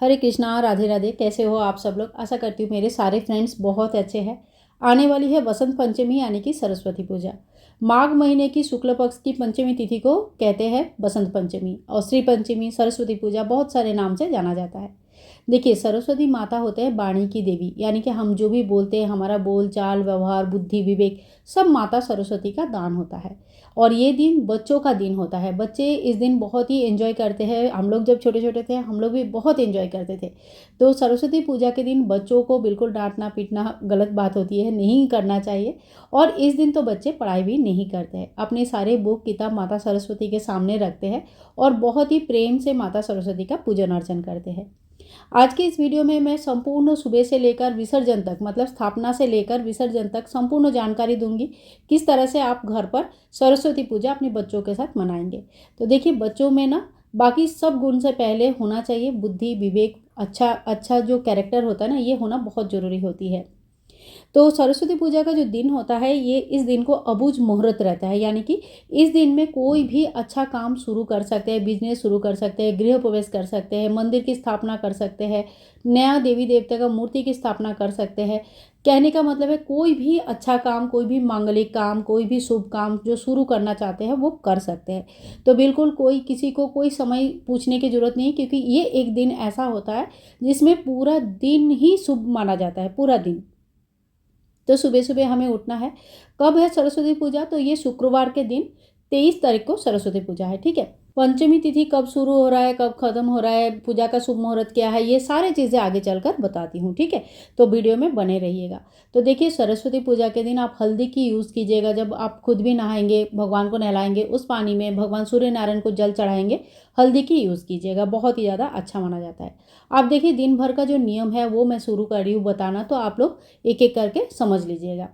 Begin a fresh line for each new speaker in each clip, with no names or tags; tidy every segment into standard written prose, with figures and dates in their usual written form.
हरे कृष्णा, राधे राधे। कैसे हो आप सब लोग? आशा करती हूँ मेरे सारे फ्रेंड्स बहुत अच्छे हैं। आने वाली है बसंत पंचमी यानी कि सरस्वती पूजा। माघ महीने की शुक्ल पक्ष की पंचमी तिथि को कहते हैं बसंत पंचमी, और श्री पंचमी, सरस्वती पूजा बहुत सारे नाम से जाना जाता है। देखिए, सरस्वती माता होते हैं वाणी की देवी, यानी कि हम जो भी बोलते हैं, हमारा बोल चाल व्यवहार बुद्धि विवेक सब माता सरस्वती का दान होता है। और ये दिन बच्चों का दिन होता है। बच्चे इस दिन बहुत ही एंजॉय करते हैं। हम लोग जब छोटे छोटे थे हम लोग भी बहुत एंजॉय करते थे। तो सरस्वती पूजा के दिन बच्चों को बिल्कुल डांटना पीटना गलत बात होती है, नहीं करना चाहिए। और इस दिन तो बच्चे पढ़ाई भी नहीं करते हैं, अपने सारे बुक किताब माता सरस्वती के सामने रखते हैं और बहुत ही प्रेम से माता सरस्वती का पूजन अर्चन करते हैं। आज की इस वीडियो में मैं संपूर्ण सुबह से लेकर विसर्जन तक, मतलब स्थापना से लेकर विसर्जन तक संपूर्ण जानकारी दूंगी, किस तरह से आप घर पर सरस्वती पूजा अपने बच्चों के साथ मनाएंगे। तो देखिए, बच्चों में ना बाकी सब गुण से पहले होना चाहिए बुद्धि विवेक, अच्छा अच्छा जो कैरेक्टर होता है ना, ये होना बहुत ज़रूरी होती है। तो सरस्वती पूजा का जो दिन होता है, ये इस दिन को अबुझ मुहूर्त रहता है, यानी कि इस दिन में कोई भी अच्छा काम शुरू कर सकते हैं, बिजनेस शुरू कर सकते हैं, गृह प्रवेश कर सकते हैं, मंदिर की स्थापना कर सकते हैं, नया देवी देवता का मूर्ति की स्थापना कर सकते हैं। कहने का मतलब है कोई भी अच्छा काम, कोई भी मांगलिक काम, कोई भी शुभ काम जो शुरू करना चाहते हैं वो कर सकते हैं। तो बिल्कुल कोई किसी को कोई समय पूछने की जरूरत नहीं, क्योंकि ये एक दिन ऐसा होता है जिसमें पूरा दिन ही शुभ माना जाता है, पूरा दिन। तो सुबह सुबह हमें उठना है। कब है सरस्वती पूजा? तो ये शुक्रवार के दिन 23 तारीख को सरस्वती पूजा है, ठीक है। पंचमी तिथि कब शुरू हो रहा है, कब खत्म हो रहा है, पूजा का शुभ मुहूर्त क्या है, ये सारी चीज़ें आगे चलकर बताती हूँ, ठीक है। तो वीडियो में बने रहिएगा। तो देखिए, सरस्वती पूजा के दिन आप हल्दी की यूज़ कीजिएगा। जब आप खुद भी नहाएंगे, भगवान को नहलाएंगे, उस पानी में भगवान सूर्य नारायण को जल चढ़ाएंगे, हल्दी की यूज़ कीजिएगा, बहुत ही ज़्यादा अच्छा माना जाता है। आप देखिए, दिन भर का जो नियम है वो मैं शुरू कर रही हूँ बताना, तो आप लोग एक एक करके समझ लीजिएगा।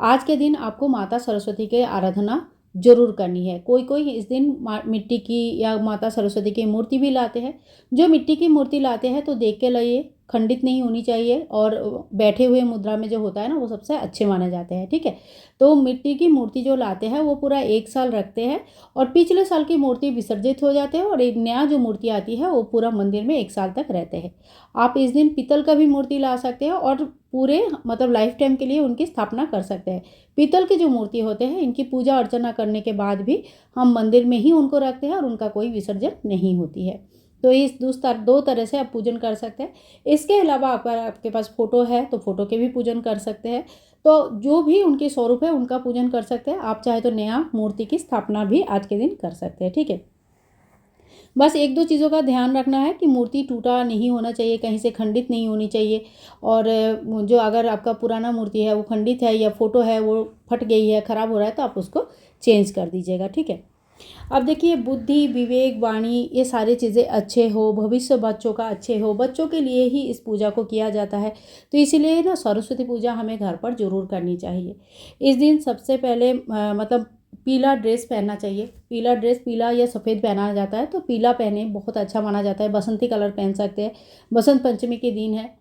आज के दिन आपको माता सरस्वती की आराधना जरूर करनी है। कोई कोई इस दिन मिट्टी की या माता सरस्वती की मूर्ति भी लाते हैं। जो मिट्टी की मूर्ति लाते हैं तो देख के लाइए, खंडित नहीं होनी चाहिए, और बैठे हुए मुद्रा में जो होता है ना, वो सबसे अच्छे माने जाते हैं, ठीक है। तो मिट्टी की मूर्ति जो लाते हैं वो पूरा 1 साल रखते हैं, और पिछले साल की मूर्ति विसर्जित हो जाते हैं, और एक नया जो मूर्ति आती है वो पूरा मंदिर में 1 साल तक रहते हैं। आप इस दिन पीतल का भी मूर्ति ला सकते हैं, और पूरे मतलब लाइफ टाइम के लिए उनकी स्थापना कर सकते हैं। पीतल के जो मूर्ति होते हैं, इनकी पूजा अर्चना करने के बाद भी हम मंदिर में ही उनको रखते हैं, और उनका कोई विसर्जन नहीं होती है। तो इस 2 तरह से आप पूजन कर सकते हैं। इसके अलावा अगर आपके पास फोटो है तो फोटो के भी पूजन कर सकते हैं। तो जो भी उनके स्वरूप है उनका पूजन कर सकते हैं। आप चाहे तो नया मूर्ति की स्थापना भी आज के दिन कर सकते हैं, ठीक है। बस एक दो चीज़ों का ध्यान रखना है कि मूर्ति टूटा नहीं होना चाहिए, कहीं से खंडित नहीं होनी चाहिए। और जो अगर आपका पुराना मूर्ति है वो खंडित है, या फोटो है वो फट गई है, ख़राब हो रहा है, तो आप उसको चेंज कर दीजिएगा, ठीक है। अब देखिए, बुद्धि विवेक वाणी ये सारी चीज़ें अच्छे हो, भविष्य बच्चों का अच्छे हो, बच्चों के लिए ही इस पूजा को किया जाता है। तो इसीलिए ना सरस्वती पूजा हमें घर पर जरूर करनी चाहिए। इस दिन सबसे पहले मतलब पीला ड्रेस पहनना चाहिए। पीला ड्रेस, पीला या सफ़ेद पहना जाता है, तो पीला पहने, बहुत अच्छा माना जाता है। बसंती कलर पहन सकते हैं। बसंत पंचमी के दिन है।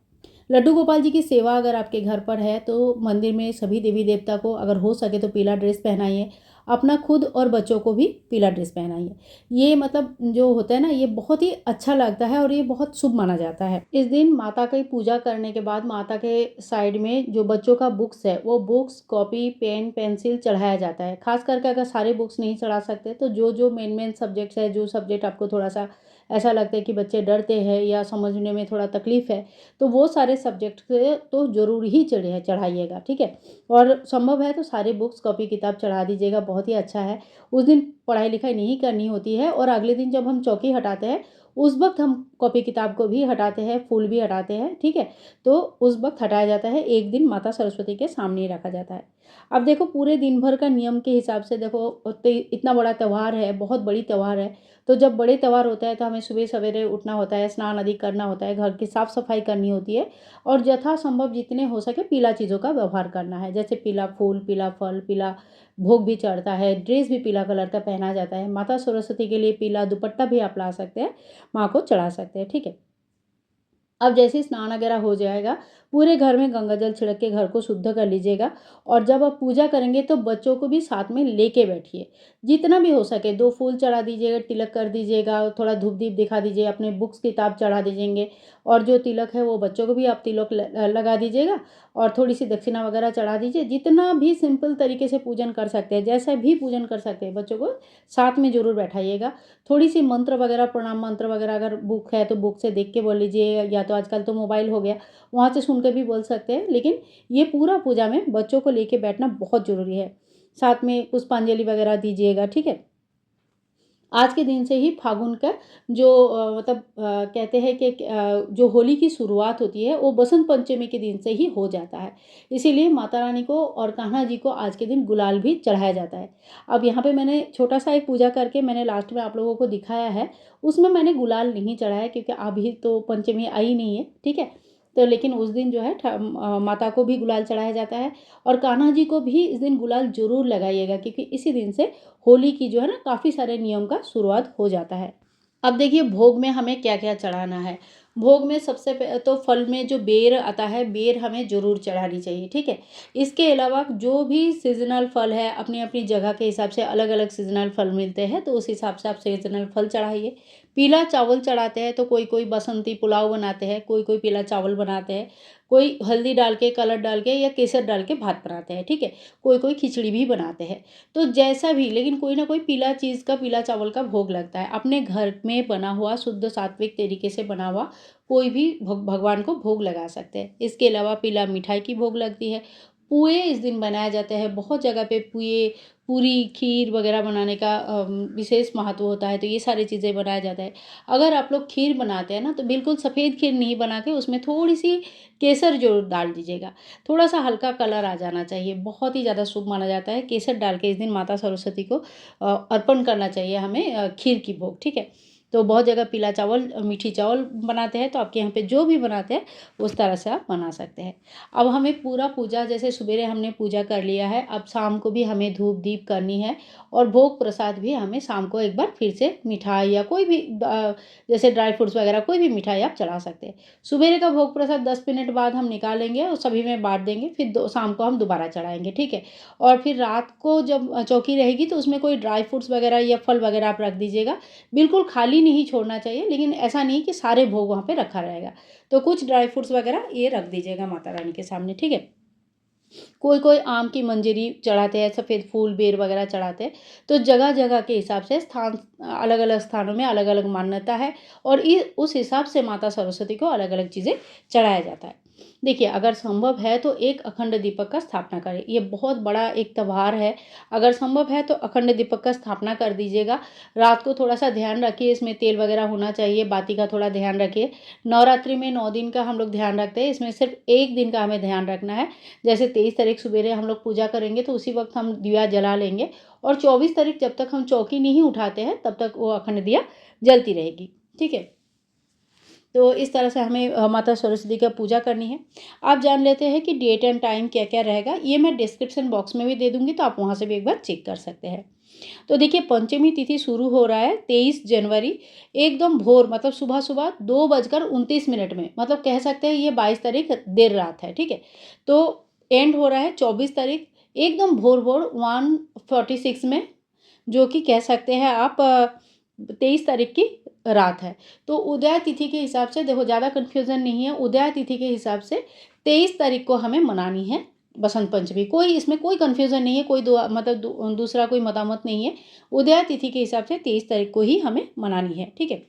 लड्डू गोपाल जी की सेवा अगर आपके घर पर है तो मंदिर में सभी देवी देवता को अगर हो सके तो पीला ड्रेस पहनाइए। अपना खुद और बच्चों को भी पीला ड्रेस पहनाइए। ये मतलब जो होता है ना, ये बहुत ही अच्छा लगता है और ये बहुत शुभ माना जाता है। इस दिन माता की पूजा करने के बाद माता के साइड में जो बच्चों का बुक्स है, वो बुक्स कॉपी पेन पेंसिल चढ़ाया जाता है। खास करके अगर सारे बुक्स नहीं चढ़ा सकते तो जो जो मेन मेन सब्जेक्ट्स है, जो सब्जेक्ट आपको थोड़ा सा ऐसा लगता है कि बच्चे डरते हैं या समझने में थोड़ा तकलीफ है, तो वो सारे सब्जेक्ट से तो ज़रूर ही चढ़ाइएगा, ठीक है। और संभव है तो सारे बुक्स कॉपी किताब चढ़ा दीजिएगा, बहुत ही अच्छा है। उस दिन पढ़ाई लिखाई नहीं करनी होती है, और अगले दिन जब हम चौकी हटाते हैं उस वक्त हम कॉपी किताब को भी हटाते हैं, फूल भी हटाते हैं, ठीक है। तो उस वक्त हटाया जाता है, एक दिन माता सरस्वती के सामने ही रखा जाता है। अब देखो, पूरे दिन भर का नियम के हिसाब से देखो, इतना बड़ा त्यौहार है, बहुत बड़ी त्यौहार है। तो जब बड़े त्यौहार होता है तो हमें सुबह सवेरे उठना होता है, स्नान आदि करना होता है, घर की साफ सफाई करनी होती है, और यथासंभव जितने हो सके पीला चीज़ों का व्यवहार करना है। जैसे पीला फूल, पीला फल, पीला भोग भी चढ़ता है, ड्रेस भी पीला कलर का पहना जाता है। माता सरस्वती के लिए पीला दुपट्टा भी आप ला सकते हैं, माँ को चढ़ा सकते हैं, ठीक है। अब जैसे स्नान वगैरह हो जाएगा, पूरे घर में गंगा जल छिड़क के घर को शुद्ध कर लीजिएगा। और जब आप पूजा करेंगे तो बच्चों को भी साथ में लेके बैठिए। जितना भी हो सके 2 फूल चढ़ा दीजिएगा, तिलक कर दीजिएगा, थोड़ा धूप-दीप दिखा दीजिए, अपने बुक्स किताब चढ़ा दीजिएंगे। और जो तिलक है वो बच्चों को भी आप तिलक लगा दीजिएगा और थोड़ी-सी दक्षिणा वगैरह चढ़ा दीजिए। जितना भी सिंपल तरीके से पूजन कर सकते हैं, जैसा भी पूजन कर सकते हैं, बच्चों को साथ में ज़रूर बैठाइएगा। थोड़ी-सी मंत्र वगैरह, प्रणाम मंत्र वगैरह अगर बुक है तो बुक से देख के बोल लीजिए, या तो आजकल तो मोबाइल हो गया, वहाँ से सुन के भी बोल सकते हैं। लेकिन ये पूरा पूजा में बच्चों को लेके बैठना बहुत ज़रूरी है। साथ में पुष्पांजलि वगैरह दीजिएगा, ठीक है? आज के दिन से ही फागुन का जो मतलब कहते हैं कि जो होली की शुरुआत होती है वो बसंत पंचमी के दिन से ही हो जाता है। इसीलिए माता रानी को और कान्हा जी को आज के दिन गुलाल भी चढ़ाया जाता है। अब यहाँ पे मैंने छोटा-सा एक पूजा करके मैंने लास्ट में आप लोगों को दिखाया है, उसमें मैंने गुलाल नहीं चढ़ाया क्योंकि अभी तो पंचमी आई नहीं है, ठीक है? तो लेकिन उस दिन जो है माता को भी गुलाल चढ़ाया जाता है और कान्हा जी को भी इस दिन गुलाल ज़रूर लगाइएगा, क्योंकि इसी दिन से होली की जो है ना काफ़ी सारे नियम का शुरुआत हो जाता है। अब देखिए भोग में हमें क्या-क्या चढ़ाना है। भोग में सबसे तो फल में जो बेर आता है, बेर हमें ज़रूर चढ़ानी चाहिए, ठीक है? इसके अलावा जो भी सीज़नल फल है, अपनी-अपनी जगह के हिसाब से अलग-अलग सीज़नल फल मिलते हैं, तो उस हिसाब से आप सीज़नल फल चढ़ाइए। पीला चावल चढ़ाते हैं तो कोई-कोई बासमती पुलाव बनाते हैं, कोई-कोई पीला चावल बनाते हैं, कोई हल्दी डाल के, कलर डाल के या केसर डाल के भात बनाते हैं, ठीक है? कोई-कोई खिचड़ी भी बनाते हैं। तो जैसा भी, लेकिन कोई ना कोई पीला चीज़ का, पीला चावल का भोग लगता है। अपने घर में बना हुआ शुद्ध सात्विक तरीके से बना हुआ कोई भी भगवान को भोग लगा सकते हैं। इसके अलावा पीला मिठाई की भोग लगती है। पुए इस दिन बनाए जाते हैं। बहुत जगह पे पुए, पूरी, खीर वगैरह बनाने का विशेष महत्व होता है, तो ये सारी चीज़ें बनाया जाता है। अगर आप लोग खीर बनाते हैं ना, तो बिल्कुल सफ़ेद खीर नहीं बना के उसमें थोड़ी-सी केसर ज़रूर डाल दीजिएगा। थोड़ा-सा हल्का कलर आ जाना चाहिए, बहुत ही ज़्यादा शुभ माना जाता है। केसर डाल के इस दिन माता सरस्वती को अर्पण करना चाहिए हमें खीर की भोग, ठीक है? तो बहुत जगह पीला चावल, मीठी चावल बनाते हैं, तो आपके यहाँ पे जो भी बनाते हैं, उस तरह से आप बना सकते हैं। अब हमें पूरा पूजा, जैसे सवेरे हमने पूजा कर लिया है, अब शाम को भी हमें धूप-दीप करनी है और भोग प्रसाद भी हमें शाम को एक बार फिर से मिठाई या कोई भी जैसे ड्राई फ्रूट्स वगैरह कोई भी मिठाई आप चढ़ा सकते हैं। सवेरे का भोग प्रसाद 10 मिनट बाद हम निकालेंगे और सभी में बाँट देंगे, फिर दो शाम को हम दोबारा चढ़ाएँगे, ठीक है? और फिर रात को जब चौकी रहेगी तो उसमें कोई ड्राई फ्रूट्स वगैरह या फल वगैरह आप रख दीजिएगा। बिल्कुल खाली नहीं छोड़ना चाहिए, लेकिन ऐसा नहीं कि सारे भोग वहाँ पे रखा रहेगा। तो कुछ ड्राई फ्रूट्स वगैरह ये रख दीजिएगा माता रानी के सामने, ठीक है? कोई-कोई आम की मंजरी चढ़ाते हैं, सफ़ेद फूल, बेर वगैरह चढ़ाते हैं। तो जगह-जगह के हिसाब से स्थान, अलग-अलग स्थानों में अलग-अलग मान्यता है और उस हिसाब से माता सरस्वती को अलग-अलग चीज़ें चढ़ाया जाता है। देखिए, अगर संभव है तो एक अखंड दीपक का स्थापना करें। ये बहुत बड़ा एक त्योहार है। अगर संभव है तो अखंड दीपक का स्थापना कर दीजिएगा। रात को थोड़ा-सा ध्यान रखिए, इसमें तेल वगैरह होना चाहिए, बाती का थोड़ा ध्यान रखिए। नवरात्रि में 9 दिन का हम लोग ध्यान रखते हैं, इसमें सिर्फ़ 1 दिन का हमें ध्यान रखना है। जैसे 23 तारीख सवेरे हम लोग पूजा करेंगे तो उसी वक़्त हम दिया जला लेंगे और 24 तारीख जब तक हम चौकी नहीं उठाते हैं तब तक वो अखंड दिया जलती रहेगी, ठीक है? तो इस तरह से हमें माता सरस्वती का पूजा करनी है। आप जान लेते हैं कि डेट एंड टाइम क्या-क्या रहेगा, ये मैं डिस्क्रिप्शन बॉक्स में भी दे दूँगी, तो आप वहाँ से भी एक बार चेक कर सकते हैं। तो देखिए पंचमी तिथि शुरू हो रहा है 23 जनवरी, एकदम भोर, मतलब सुबह-सुबह 2:29 में, मतलब कह सकते हैं ये 22 तारीख देर रात है, ठीक है? तो एंड हो रहा है 24 तारीख, एकदम भोर-भोर 1:46 में, जो कि कह सकते हैं आप 23 तारीख की रात है। तो उदय तिथि के हिसाब से देखो, ज़्यादा कन्फ्यूज़न नहीं है, उदय तिथि के हिसाब से 23 तारीख को हमें मनानी है बसंत पंचमी। कोई इसमें कोई कन्फ्यूज़न नहीं है, कोई मतलब दूसरा कोई मतामत नहीं है। उदय तिथि के हिसाब से 23 तारीख को ही हमें मनानी है, ठीक है?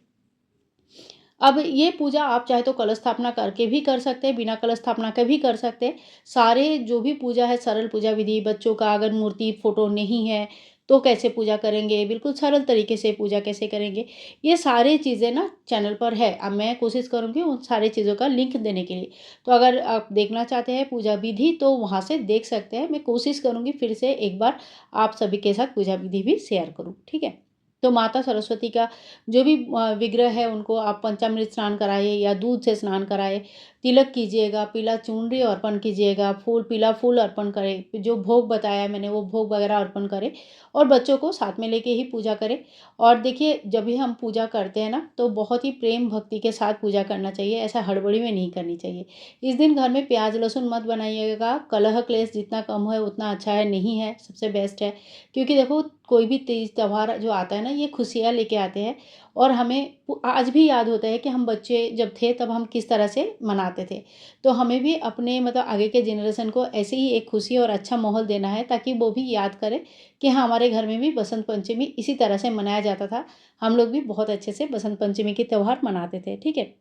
अब ये पूजा आप चाहे तो कलश स्थापना करके भी कर सकते हैं, बिना कलश स्थापना के भी कर सकते हैं। सारे जो भी पूजा है सरल पूजा विधि, बच्चों का अगर मूर्ति, फ़ोटो नहीं है, तो कैसे पूजा करेंगे, बिल्कुल सरल तरीके से पूजा कैसे करेंगे, ये सारी चीज़ें ना चैनल पर है। अब मैं कोशिश करूँगी उन सारी चीज़ों का लिंक देने के लिए। तो अगर आप देखना चाहते हैं पूजा विधि तो वहाँ से देख सकते हैं। मैं कोशिश करूँगी फिर से एक बार आप सभी के साथ पूजा विधि भी शेयर करूँ, ठीक है? तो माता सरस्वती का जो भी विग्रह है उनको आप पंचामृत स्नान कराइए या दूध से स्नान कराइए, तिलक कीजिएगा, पीला चुनरी अर्पण कीजिएगा, पीला फूल अर्पण करें, जो भोग बताया मैंने वो भोग वगैरह अर्पण करें और बच्चों को साथ में लेके ही पूजा करें। और देखिए जब भी हम पूजा करते हैं ना तो बहुत ही प्रेम भक्ति के साथ पूजा करना चाहिए, ऐसा हड़बड़ी में नहीं करनी चाहिए। इस दिन घर में प्याज लहसुन मत बनाइएगा, कलह क्लेश जितना कम है उतना अच्छा है, नहीं है सबसे बेस्ट है। क्योंकि देखो कोई भी तीज त्योहार जो आता है ना ये खुशियाँ लेके आते हैं और हमें आज भी याद होता है कि हम बच्चे जब थे तब हम किस तरह से मनाते थे। तो हमें भी अपने मतलब आगे के जनरेशन को ऐसे ही एक खुशी और अच्छा माहौल देना है ताकि वो भी याद करें कि हाँ हमारे घर में भी बसंत पंचमी इसी तरह से मनाया जाता था। हम लोग भी बहुत अच्छे से बसंत पंचमी के त्यौहार मनाते थे, ठीक है।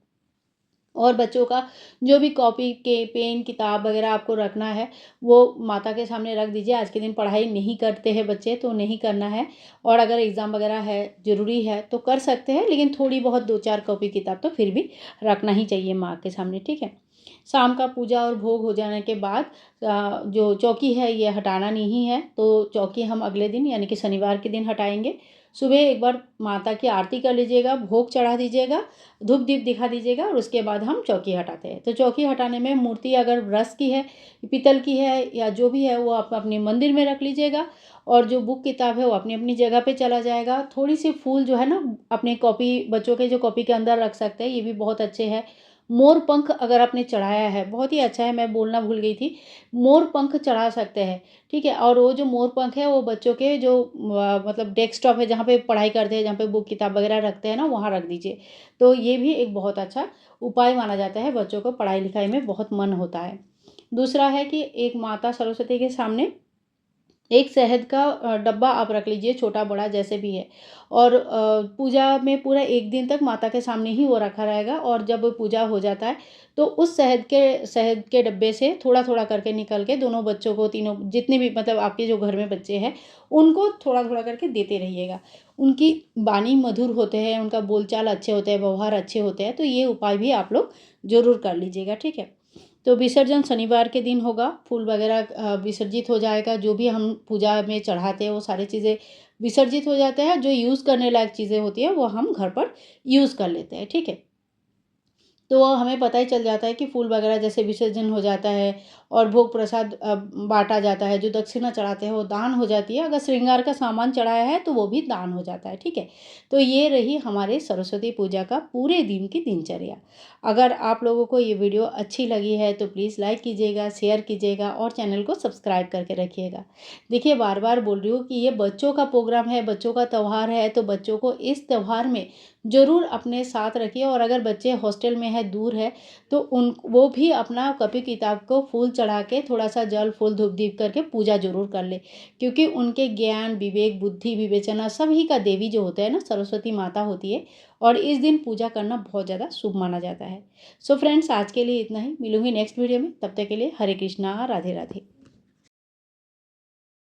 और बच्चों का जो भी कॉपी के पेन किताब वगैरह आपको रखना है वो माता के सामने रख दीजिए। आज के दिन पढ़ाई नहीं करते हैं बच्चे तो नहीं करना है, और अगर एग्ज़ाम वगैरह है ज़रूरी है तो कर सकते हैं, लेकिन थोड़ी बहुत 2-4 कॉपी किताब तो फिर भी रखना ही चाहिए माँ के सामने, ठीक है। शाम का पूजा और भोग हो जाने के बाद जो चौकी है ये हटाना नहीं है, तो चौकी हम अगले दिन यानी कि शनिवार के दिन हटाएँगे। सुबह एक बार माता की आरती कर लीजिएगा, भोग चढ़ा दीजिएगा, धूप दीप दिखा दीजिएगा और उसके बाद हम चौकी हटाते हैं। तो चौकी हटाने में मूर्ति अगर ब्रश की है, पीतल की है या जो भी है वो आप अपने मंदिर में रख लीजिएगा और जो बुक किताब है वो अपनी-अपनी जगह पे चला जाएगा। थोड़ी-सी फूल जो है ना अपने कॉपी बच्चों के जो कॉपी के अंदर रख सकते हैं, ये भी बहुत अच्छे हैं। मोर पंख अगर आपने चढ़ाया है, बहुत ही अच्छा है, मैं बोलना भूल गई थी। मोर पंख चढ़ा सकते हैं, ठीक है। और वो जो मोर पंख है वो बच्चों के जो मतलब डेस्कटॉप है जहाँ पे पढ़ाई करते हैं, जहाँ पे बुक किताब वगैरह रखते हैं ना वहाँ रख दीजिए। तो ये भी एक बहुत अच्छा उपाय माना जाता है, बच्चों को पढ़ाई लिखाई में बहुत मन होता है। दूसरा है कि एक माता सरस्वती के सामने एक शहद का डब्बा आप रख लीजिए, छोटा-बड़ा जैसे भी है। और पूजा में पूरा 1 दिन तक माता के सामने ही वो रखा रहेगा और जब पूजा हो जाता है, तो उस शहद के डब्बे से थोड़ा-थोड़ा करके निकल के दोनों बच्चों को, तीनों जितने भी मतलब आपके जो घर में बच्चे हैं, उनको थोड़ा-थोड़ा करके देते रहिएगा। उनकी वाणी मधुर होते हैं, उनका बोलचाल अच्छे होते हैं, व्यवहार अच्छे होते हैं, तो ये उपाय भी आप लोग ज़रूर कर लीजिएगा, ठीक है। तो विसर्जन शनिवार के दिन होगा, फूल वगैरह विसर्जित हो जाएगा, जो भी हम पूजा में चढ़ाते हैं वो सारी चीज़ें विसर्जित हो जाते हैं, जो यूज़ करने लायक चीज़ें होती हैं वो हम घर पर यूज़ कर लेते हैं, ठीक है। तो हमें पता ही चल जाता है कि फूल वगैरह जैसे विसर्जन हो जाता है और भोग प्रसाद बाँटा जाता है, जो दक्षिणा चढ़ाते हैं वो दान हो जाती है, अगर श्रृंगार का सामान चढ़ाया है तो वो भी दान हो जाता है, ठीक है। तो ये रही हमारे सरस्वती पूजा का पूरे दिन की दिनचर्या। अगर आप लोगों को ये वीडियो अच्छी लगी है तो प्लीज़ लाइक कीजिएगा, शेयर कीजिएगा और चैनल को सब्सक्राइब करके रखिएगा। देखिए बार-बार बोल रही हूँ कि ये बच्चों का प्रोग्राम है, बच्चों का त्योहार है, तो बच्चों को इस त्योहार में ज़रूर अपने साथ रखिए, और अगर बच्चे हॉस्टल में है, दूर है, तो उन वो भी अपना कॉपी किताब को फूल चढ़ा के थोड़ा-सा जल, फूल, धूप दीप करके पूजा ज़रूर कर ले। क्योंकि उनके ज्ञान, विवेक, बुद्धि, विवेचना सभी का देवी जो होता है ना सरस्वती माता होती है, और इस दिन पूजा करना बहुत ज़्यादा शुभ माना जाता है। सो फ्रेंड्स आज के लिए इतना ही, मिलूँगी नेक्स्ट वीडियो में, तब तक के लिए हरे कृष्णा, राधे राधे।